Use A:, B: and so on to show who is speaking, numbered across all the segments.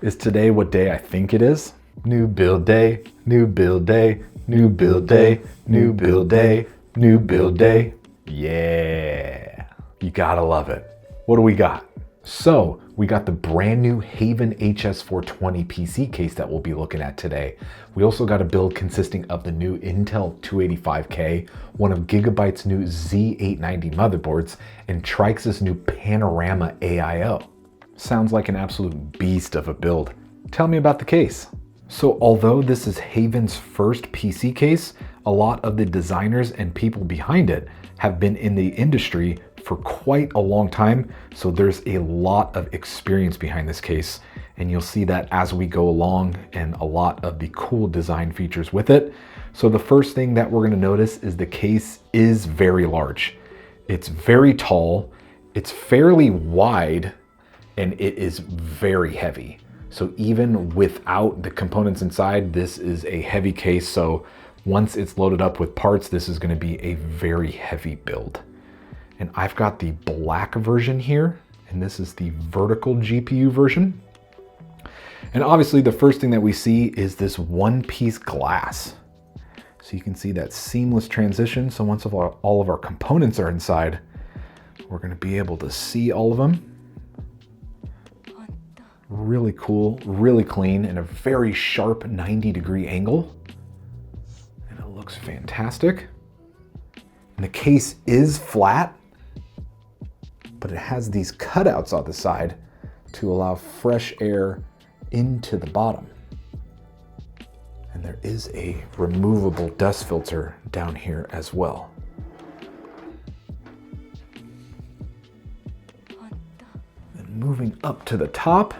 A: Is today what day I think it is? New build day, new build day, new build day, new build day, new build day. Yeah, you gotta love it. What do we got? So we got the brand new HAVN HS420 PC case that we'll be looking at today. We also got a build consisting of the new Intel 285K, one of GIGABYTE's new Z890 motherboards, and TRYX's new Panorama AIO. Sounds like an absolute beast of a build. Tell me about the case. So although this is HAVN's first PC case, a lot of the designers and people behind it have been in the industry for quite a long time, so there's a lot of experience behind this case, and you'll see that as we go along, and a lot of the cool design features with it. So the first thing that we're going to notice is the case is very large. It's very tall, it's fairly wide, and it is very heavy. So even without the components inside, this is a heavy case. So once it's loaded up with parts, this is going to be a very heavy build. And I've got the black version here, and this is the vertical GPU version. And obviously the first thing that we see is this one-piece glass. So you can see that seamless transition. So once all of our components are inside, we're going to be able to see all of them. Really cool, really clean, and a very sharp 90-degree angle. And it looks fantastic. And the case is flat, but it has these cutouts on the side to allow fresh air into the bottom. And there is a removable dust filter down here as well. And moving up to the top,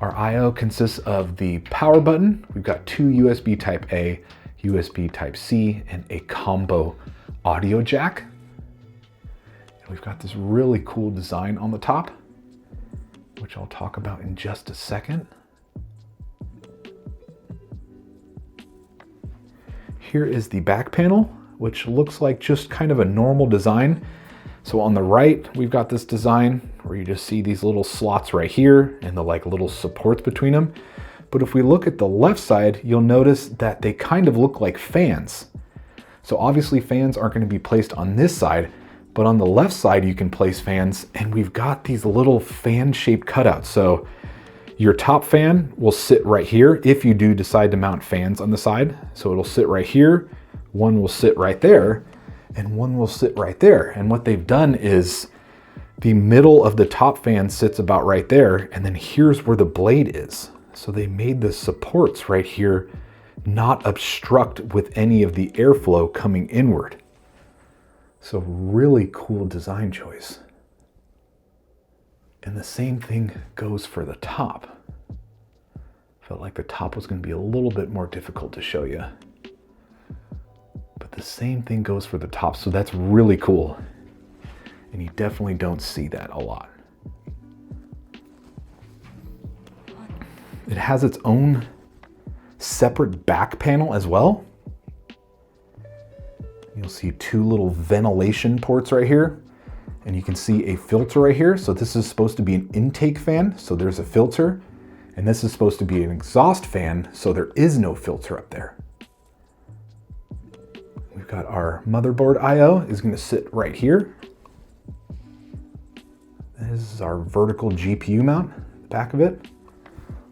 A: our I/O consists of the power button. We've got two USB Type A, USB Type C, and a combo audio jack. And we've got this really cool design on the top, which I'll talk about in just a second. Here is the back panel, which looks like just kind of a normal design. So on the right, we've got this design where you just see these little slots right here and the like little supports between them. But if we look at the left side, you'll notice that they kind of look like fans. So obviously fans aren't going to be placed on this side, but on the left side you can place fans, and we've got these little fan-shaped cutouts. So your top fan will sit right here if you do decide to mount fans on the side. So it'll sit right here, one will sit right there, and one will sit right there. And what they've done is the middle of the top fan sits about right there, and then here's where the blade is. So they made the supports right here not obstruct with any of the airflow coming inward. So really cool design choice. And the same thing goes for the top. Felt like the top was going to be a little bit more difficult to show you. But the same thing goes for the top, so that's really cool. And you definitely don't see that a lot. It has its own separate back panel as well. You'll see two little ventilation ports right here, and you can see a filter right here. So this is supposed to be an intake fan, so there's a filter, and this is supposed to be an exhaust fan, so there is no filter up there. We've got our motherboard I/O is going to sit right here. This is our vertical GPU mount, the back of it.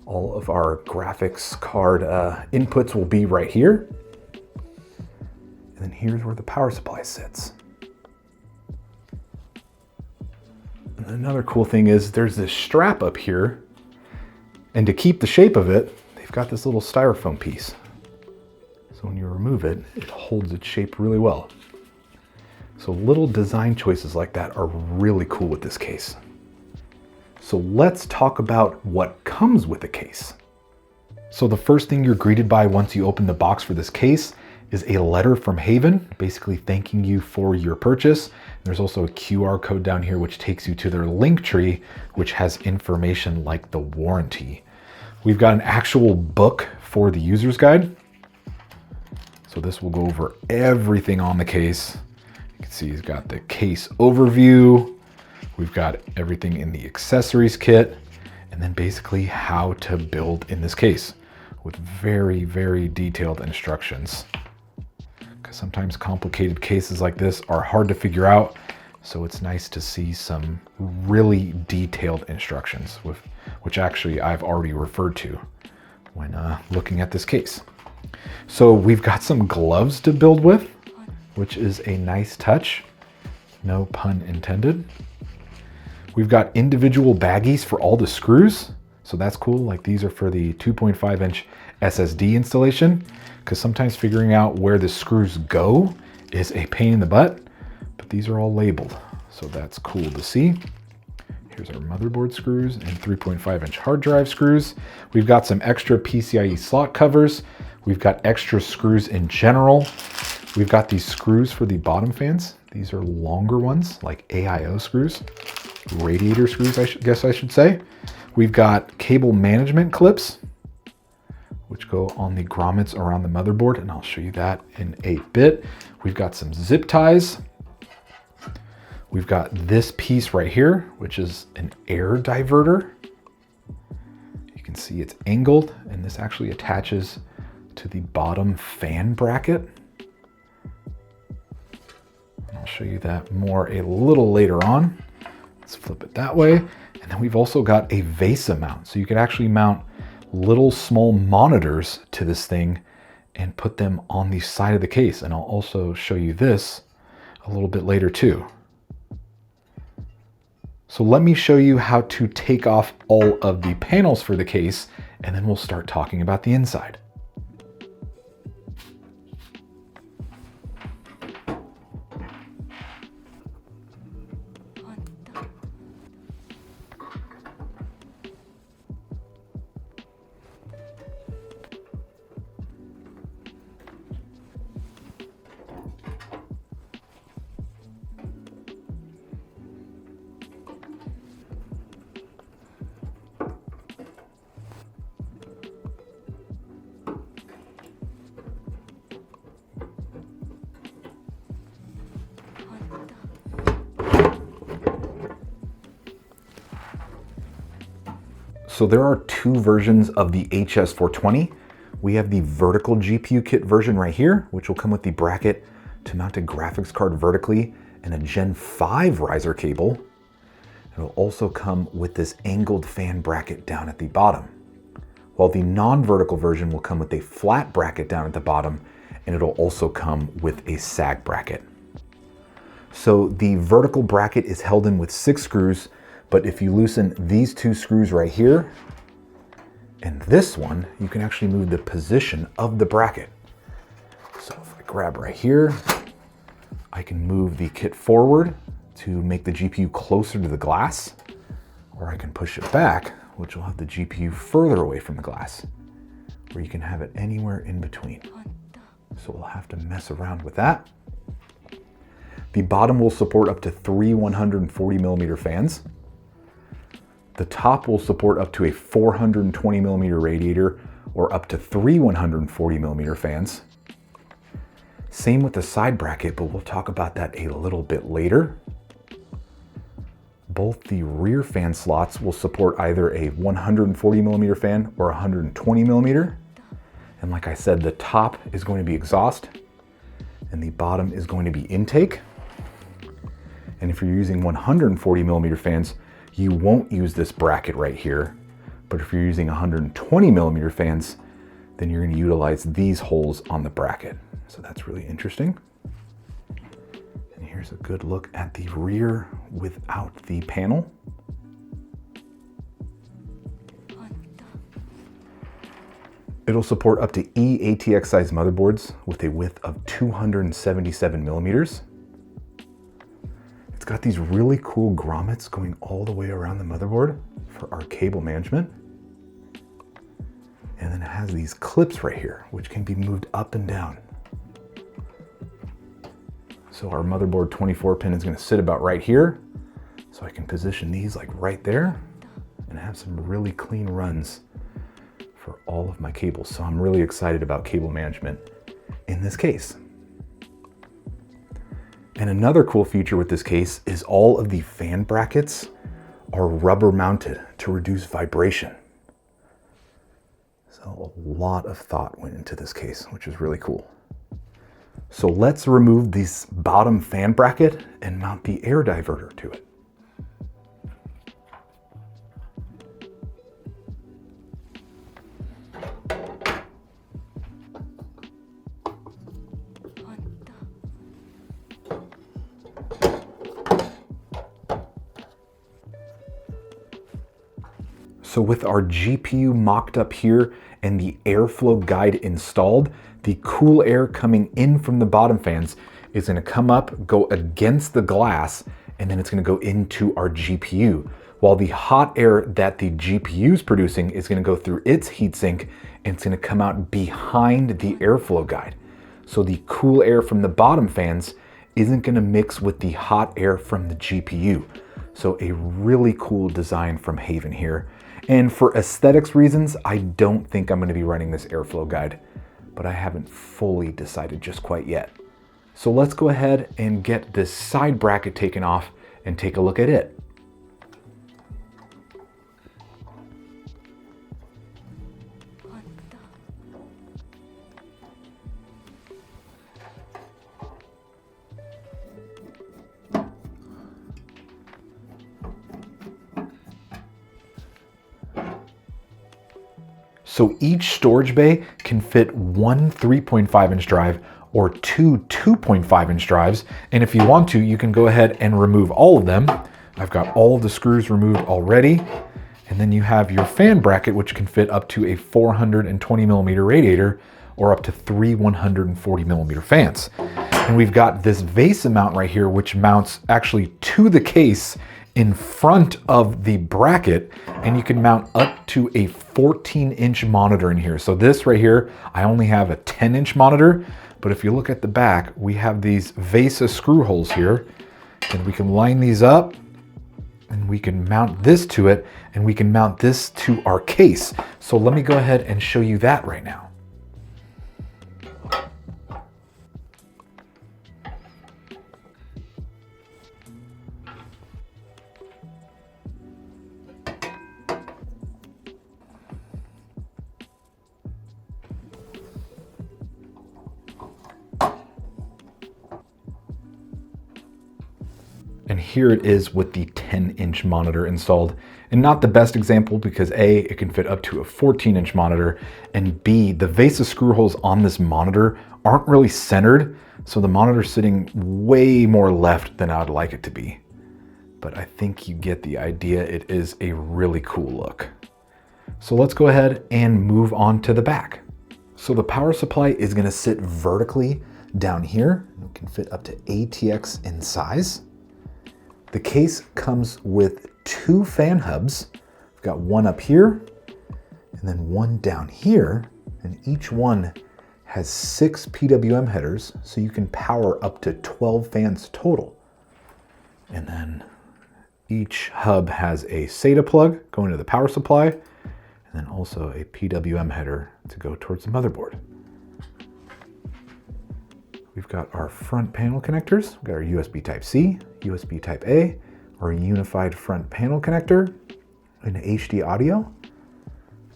A: All of our graphics card inputs will be right here. And then here's where the power supply sits. And another cool thing is there's this strap up here, and to keep the shape of it, they've got this little styrofoam piece. So when you remove it, it holds its shape really well. So little design choices like that are really cool with this case. So let's talk about what comes with the case. So the first thing you're greeted by once you open the box for this case is a letter from HAVN, basically thanking you for your purchase. There's also a QR code down here which takes you to their link tree, which has information like the warranty. We've got an actual book for the user's guide. So this will go over everything on the case. You can see he's got the case overview. We've got everything in the accessories kit. and then basically how to build in this case with very, very detailed instructions. Because sometimes complicated cases like this are hard to figure out, so it's nice to see some really detailed instructions, which actually I've already referred to when looking at this case. So we've got some gloves to build with, which is a nice touch, no pun intended. We've got individual baggies for all the screws, so that's cool. Like these are for the 2.5-inch SSD installation, because sometimes figuring out where the screws go is a pain in the butt, but these are all labeled, so that's cool to see. Here's our motherboard screws and 3.5-inch hard drive screws. We've got some extra PCIe slot covers. We've got extra screws in general. We've got these screws for the bottom fans. These are longer ones, like AIO screws, radiator screws, I guess I should say. We've got cable management clips, which go on the grommets around the motherboard, and I'll show you that in a bit. We've got some zip ties. We've got this piece right here, which is an air diverter. You can see it's angled, and this actually attaches to the bottom fan bracket. I'll show you that more a little later on. Let's flip it that way. And then we've also got a VESA mount. So you can actually mount little small monitors to this thing and put them on the side of the case. And I'll also show you this a little bit later too. So let me show you how to take off all of the panels for the case, and then we'll start talking about the inside. So there are two versions of the HS420. We have the vertical GPU kit version right here, which will come with the bracket to mount a graphics card vertically and a Gen 5 riser cable. It'll also come with this angled fan bracket down at the bottom, while the non-vertical version will come with a flat bracket down at the bottom, and it'll also come with a sag bracket. So the vertical bracket is held in with 6 screws, but if you loosen these 2 screws right here and this one, you can actually move the position of the bracket. So if I grab right here, I can move the kit forward to make the GPU closer to the glass, or I can push it back, which will have the GPU further away from the glass, or you can have it anywhere in between. So we'll have to mess around with that. The bottom will support up to 3 140mm fans. The top will support up to a 420mm radiator or up to 3 140mm fans. Same with the side bracket, but we'll talk about that a little bit later. Both the rear fan slots will support either a 140mm fan or 120mm. And like I said, the top is going to be exhaust and the bottom is going to be intake. And if you're using 140mm fans, you won't use this bracket right here. But if you're using 120mm fans, then you're going to utilize these holes on the bracket. So that's really interesting. And here's a good look at the rear without the panel. It'll support up to eATX size motherboards with a width of 277mm. It's got these really cool grommets going all the way around the motherboard for our cable management. And then it has these clips right here, which can be moved up and down. So our motherboard 24 pin is going to sit about right here. So I can position these like right there and have some really clean runs for all of my cables. So I'm really excited about cable management in this case. And another cool feature with this case is all of the fan brackets are rubber mounted to reduce vibration. So a lot of thought went into this case, which is really cool. So let's remove this bottom fan bracket and mount the air diverter to it. So with our GPU mocked up here and the airflow guide installed, the cool air coming in from the bottom fans is going to come up, go against the glass, and then it's going to go into our GPU. While the hot air that the GPU is producing is going to go through its heatsink and it's going to come out behind the airflow guide. So the cool air from the bottom fans isn't going to mix with the hot air from the GPU. So a really cool design from HAVN here. And for aesthetics reasons, I don't think I'm going to be running this airflow guide, but I haven't fully decided just quite yet. So let's go ahead and get this side bracket taken off and take a look at it. So each storage bay can fit one 3.5 inch drive or two 2.5 inch drives. And if you want to, you can go ahead and remove all of them. I've got all of the screws removed already. And then you have your fan bracket, which can fit up to a 420 millimeter radiator or up to three 140 millimeter fans. And we've got this VESA mount right here, which mounts actually to the case in front of the bracket, and you can mount up to a 14-inch monitor in here. So this right here, I only have a 10-inch monitor, but if you look at the back, we have these VESA screw holes here, and we can line these up, and we can mount this to it, and we can mount this to our case. So let me go ahead and show you that right now. And here it is with the 10-inch monitor installed. And not the best example because A, it can fit up to a 14-inch monitor, and B, the VESA screw holes on this monitor aren't really centered, so the monitor's sitting way more left than I would like it to be. But I think you get the idea. It is a really cool look. So let's go ahead and move on to the back. So the power supply is gonna sit vertically down here. It can fit up to ATX in size. The case comes with two fan hubs. We've got one up here and then one down here, and each one has 6 PWM headers, so you can power up to 12 fans total. And then each hub has a SATA plug going to the power supply, and then also a PWM header to go towards the motherboard. We've got our front panel connectors. We've got our USB Type-C, USB Type-A, our unified front panel connector, and HD audio.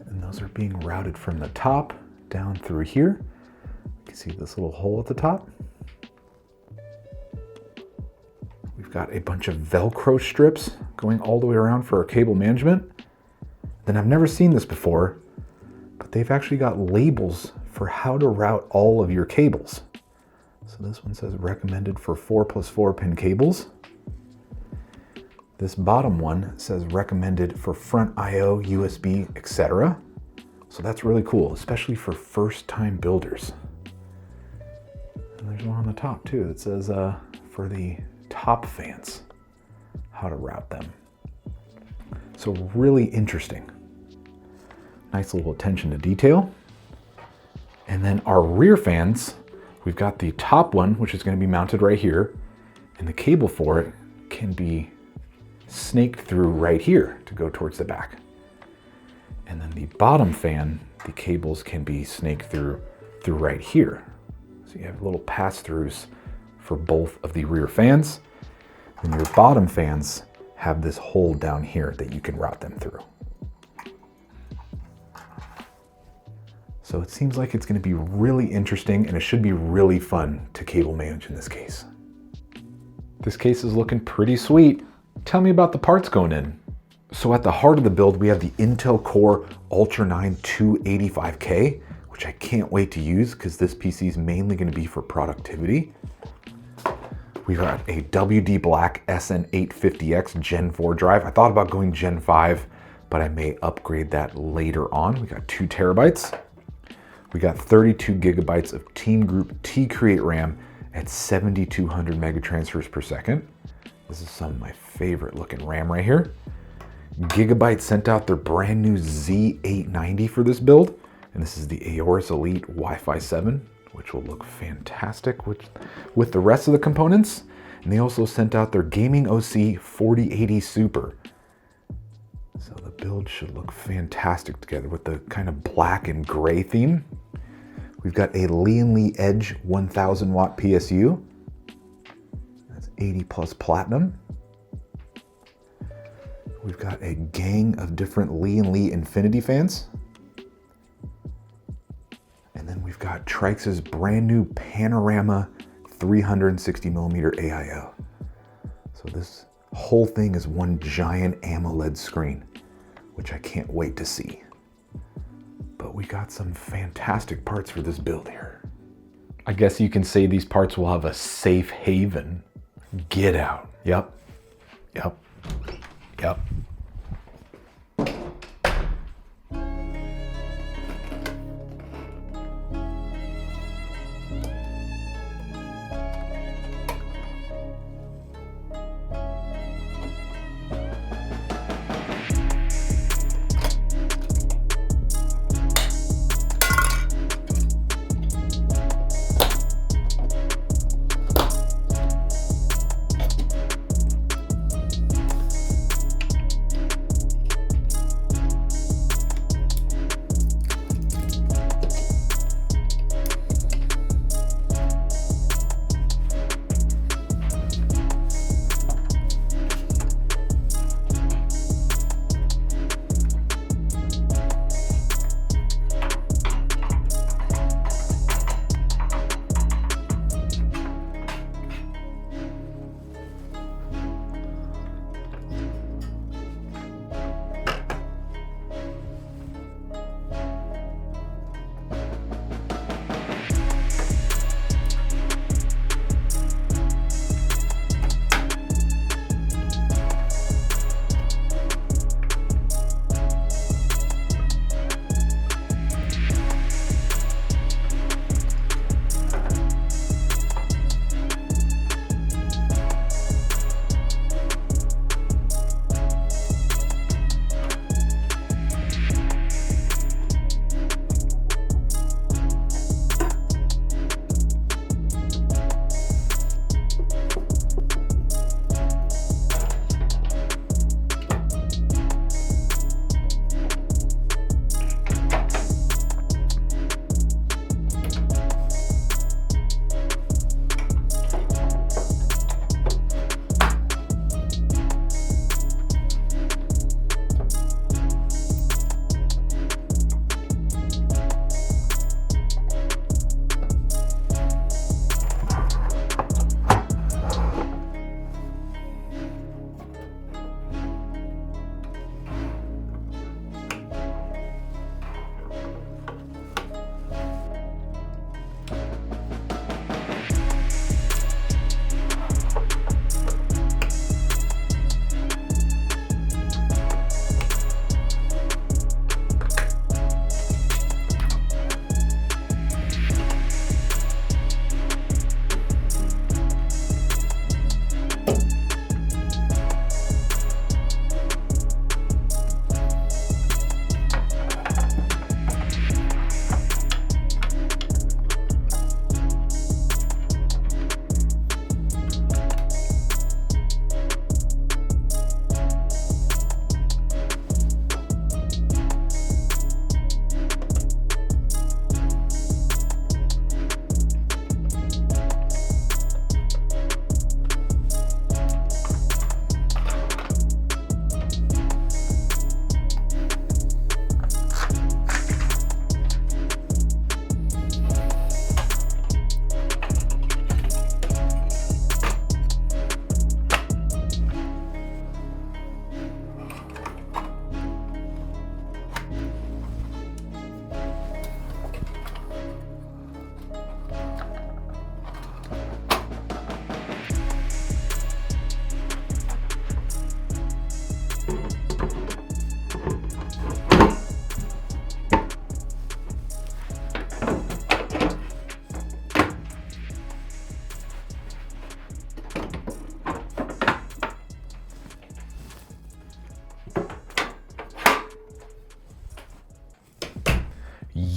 A: And those are being routed from the top down through here. You can see this little hole at the top. We've got a bunch of Velcro strips going all the way around for our cable management. Then I've never seen this before, but they've actually got labels for how to route all of your cables. So this one says recommended for 4+4 pin cables. This bottom one says recommended for front I/O, USB, etc. So that's really cool, especially for first-time builders. And there's one on the top too that says for the top fans, how to route them. So really interesting. Nice little attention to detail. And then our rear fans, we've got the top one, which is going to be mounted right here, and the cable for it can be snaked through right here to go towards the back. And then the bottom fan, the cables can be snaked through right here. So you have little pass-throughs for both of the rear fans. And your bottom fans have this hole down here that you can route them through. So it seems like it's going to be really interesting, and it should be really fun to cable manage in this case. This case is looking pretty sweet. Tell me about the parts going in. So at the heart of the build, we have the Intel Core Ultra 9 285K, which I can't wait to use because this PC is mainly going to be for productivity. We've got a WD Black SN850X Gen 4 drive. I thought about going Gen 5, but I may upgrade that later on. We got 2 terabytes. We got 32 gigabytes of Team Group T-Create RAM at 7,200 megatransfers per second. This is some of my favorite looking RAM right here. GIGABYTE sent out their brand new Z890 for this build, and this is the AORUS Elite Wi-Fi 7, which will look fantastic with the rest of the components. And they also sent out their Gaming OC 4080 Super. So the build should look fantastic together with the kind of black and gray theme. We've got a Lee & Edge 1000 watt PSU. That's 80 plus platinum. We've got a gang of different Lee Infinity fans. And then we've got TRYX's brand new Panorama 360mm AIO. So this whole thing is one giant AMOLED screen, which I can't wait to see. But we got some fantastic parts for this build here. I guess you can say these parts will have a safe haven. Get out. Yep. Yep. Yep.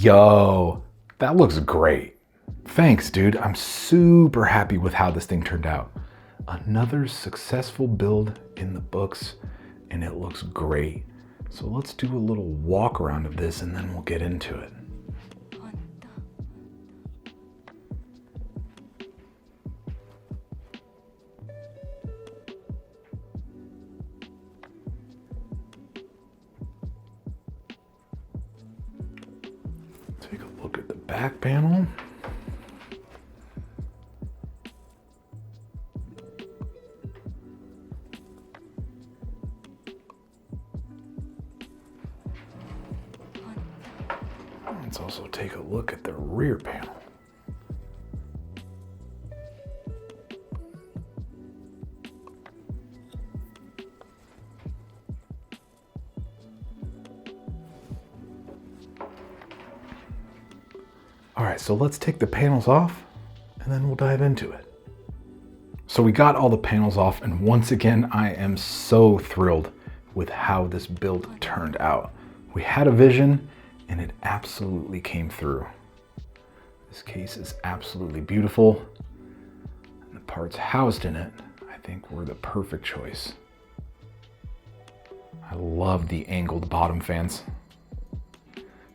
A: Yo, that looks great. Thanks, dude. I'm super happy with how this thing turned out. Another successful build in the books, and it looks great. So let's do a little walk around of this and then we'll get into it. Take a look at the back panel. Let's also take a look at the rear panel. All right, so let's take the panels off and then we'll dive into it. So we got all the panels off, and once again, I am so thrilled with how this build turned out. We had a vision and it absolutely came through. This case is absolutely beautiful, and the parts housed in it, I think, were the perfect choice. I love the angled bottom fans,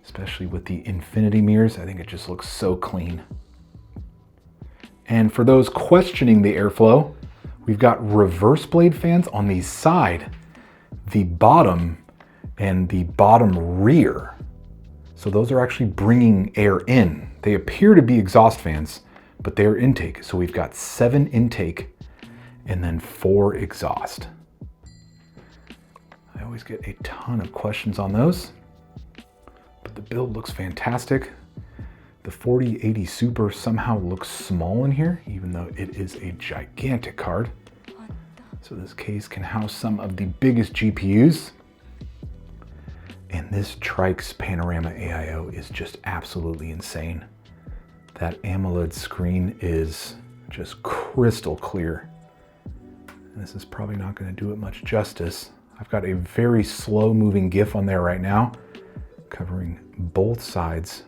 A: especially with the infinity mirrors. I think it just looks so clean. And for those questioning the airflow, we've got reverse blade fans on the side, the bottom, and the bottom rear. So those are actually bringing air in. They appear to be exhaust fans, but they're intake. So we've got 7 intake and then 4 exhaust. I always get a ton of questions on those, but the build looks fantastic. The 4080 Super somehow looks small in here, even though it is a gigantic card. So this case can house some of the biggest GPUs. And this TRYX Panorama AIO is just absolutely insane. That AMOLED screen is just crystal clear. And this is probably not going to do it much justice. I've got a very slow moving GIF on there right now, covering both sides.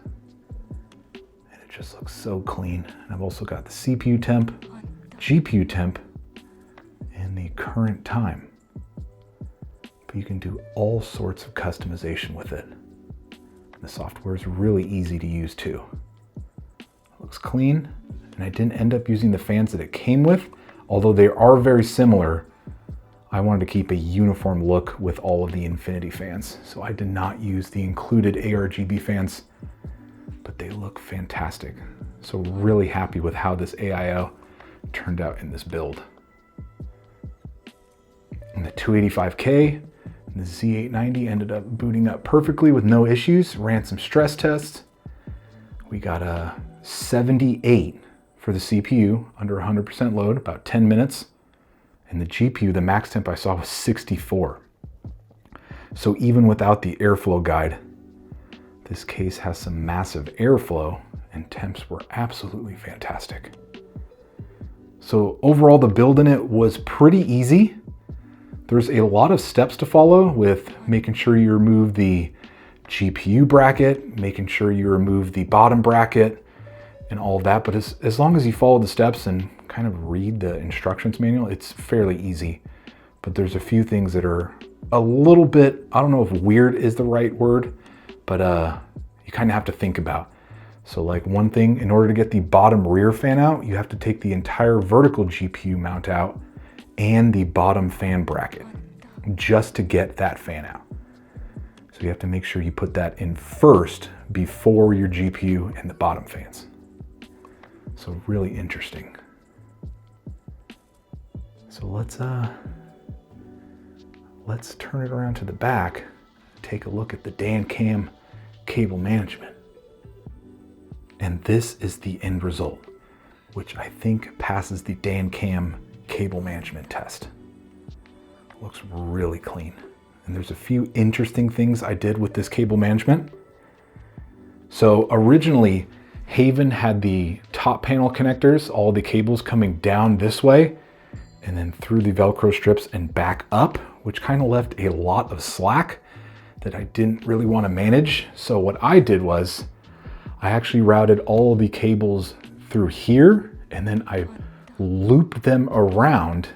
A: And it just looks so clean. And I've also got the CPU temp, GPU temp, and the current time. You can do all sorts of customization with it. The software is really easy to use too. It looks clean, and I didn't end up using the fans that it came with, although they are very similar. I wanted to keep a uniform look with all of the infinity fans, so I did not use the included ARGB fans, but they look fantastic. So really happy with how this AIO turned out in this build. And the 285K, the Z890 ended up booting up perfectly with no issues. Ran some stress tests. We got a 78 for the CPU, under 100% load, about 10 minutes. And the GPU, the max temp I saw was 64. So even without the airflow guide, this case has some massive airflow, and temps were absolutely fantastic. So overall, the build in it was pretty easy. There's a lot of steps to follow with making sure you remove the GPU bracket, making sure you remove the bottom bracket and all of that. But as long as you follow the steps and kind of read the instructions manual, it's fairly easy. But there's a few things that are a little bit, I don't know if weird is the right word, but you kind of have to think about. So like one thing, in order to get the bottom rear fan out, you have to take the entire vertical GPU mount out and the bottom fan bracket just to get that fan out. So you have to make sure you put that in first before your GPU and the bottom fans. So really interesting. So let's turn it around to the back, take a look at the Dancam cable management. And this is the end result, which I think passes the Dancam cable management test. Looks really clean. And there's a few interesting things I did with this cable management. So originally, HAVN had the top panel connectors, all the cables coming down this way, and then through the Velcro strips and back up, which kind of left a lot of slack that I didn't really want to manage. So what I did was I actually routed all of the cables through here, and then I looped them around,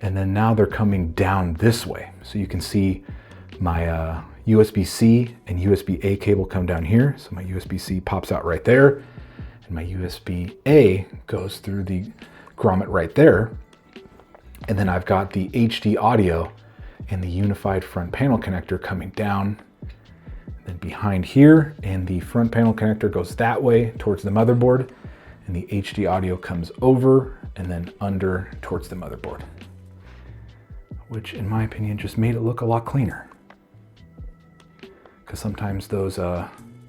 A: and then now they're coming down this way. So you can see my USB-C and USB-A cable come down here. So my USB-C pops out right there, and my USB-A goes through the grommet right there. And then I've got the HD audio and the unified front panel connector coming down, and then behind here, and the front panel connector goes that way towards the motherboard, and the HD audio comes over and then under towards the motherboard, which in my opinion just made it look a lot cleaner. Because sometimes those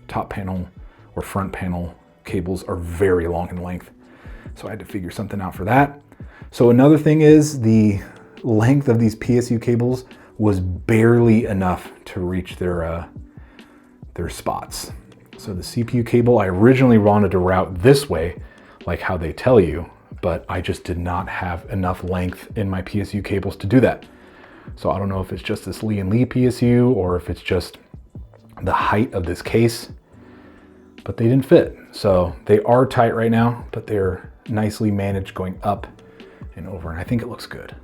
A: top panel or front panel cables are very long in length. So I had to figure something out for that. So another thing is the length of these PSU cables was barely enough to reach their spots. So the CPU cable, I originally wanted to route this way, like how they tell you, but I just did not have enough length in my PSU cables to do that. So I don't know if it's just this Lee & Lee PSU or if it's just the height of this case, but they didn't fit. So they are tight right now, but they're nicely managed going up and over, and I think it looks good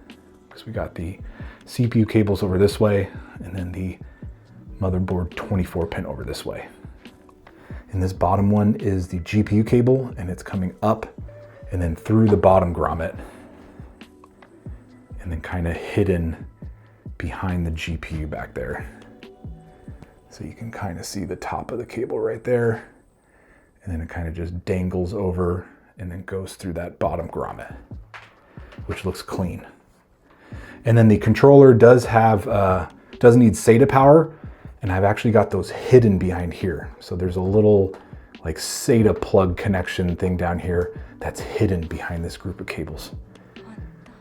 A: because we got the CPU cables over this way and then the motherboard 24 pin over this way. And this bottom one is the GPU cable, and it's coming up and then through the bottom grommet and then kind of hidden behind the GPU back there. So you can kind of see the top of the cable right there, and then it kind of just dangles over and then goes through that bottom grommet, which looks clean. And then the controller does have, does need SATA power, and I've actually got those hidden behind here. So there's a little like SATA plug connection thing down here that's hidden behind this group of cables.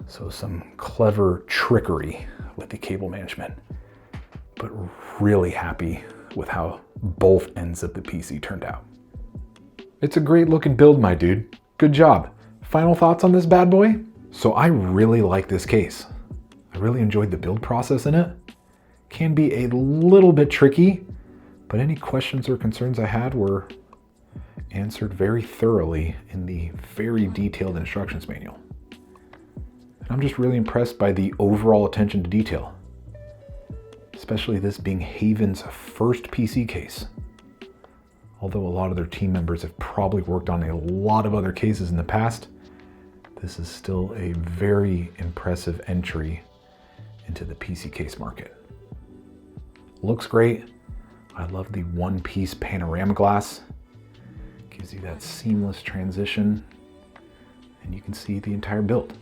A: So some clever trickery with the cable management, but really happy with how both ends of the PC turned out. It's a great looking build, my dude. Good job. Final thoughts on this bad boy? So I really like this case. I really enjoyed the build process in it. Can be a little bit tricky, but any questions or concerns I had were answered very thoroughly in the very detailed instructions manual. And I'm just really impressed by the overall attention to detail, especially this being HAVN's first PC case. Although a lot of their team members have probably worked on a lot of other cases in the past, this is still a very impressive entry into the PC case market. Looks great. I love the one-piece panorama glass. Gives you that seamless transition, and you can see the entire build.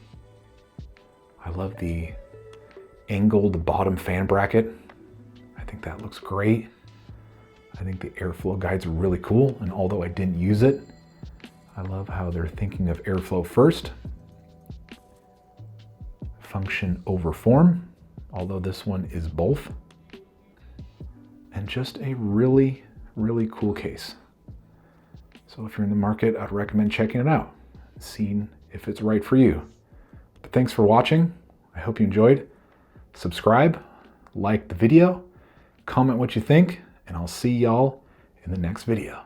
A: I love the angled bottom fan bracket. I think that looks great. I think the airflow guide's really cool, and although I didn't use it, I love how they're thinking of airflow first. Function over form, although this one is both. And just a really, really cool case. So if you're in the market, I'd recommend checking it out, seeing if it's right for you. But thanks for watching. I hope you enjoyed. Subscribe, like the video, comment what you think, and I'll see y'all in the next video.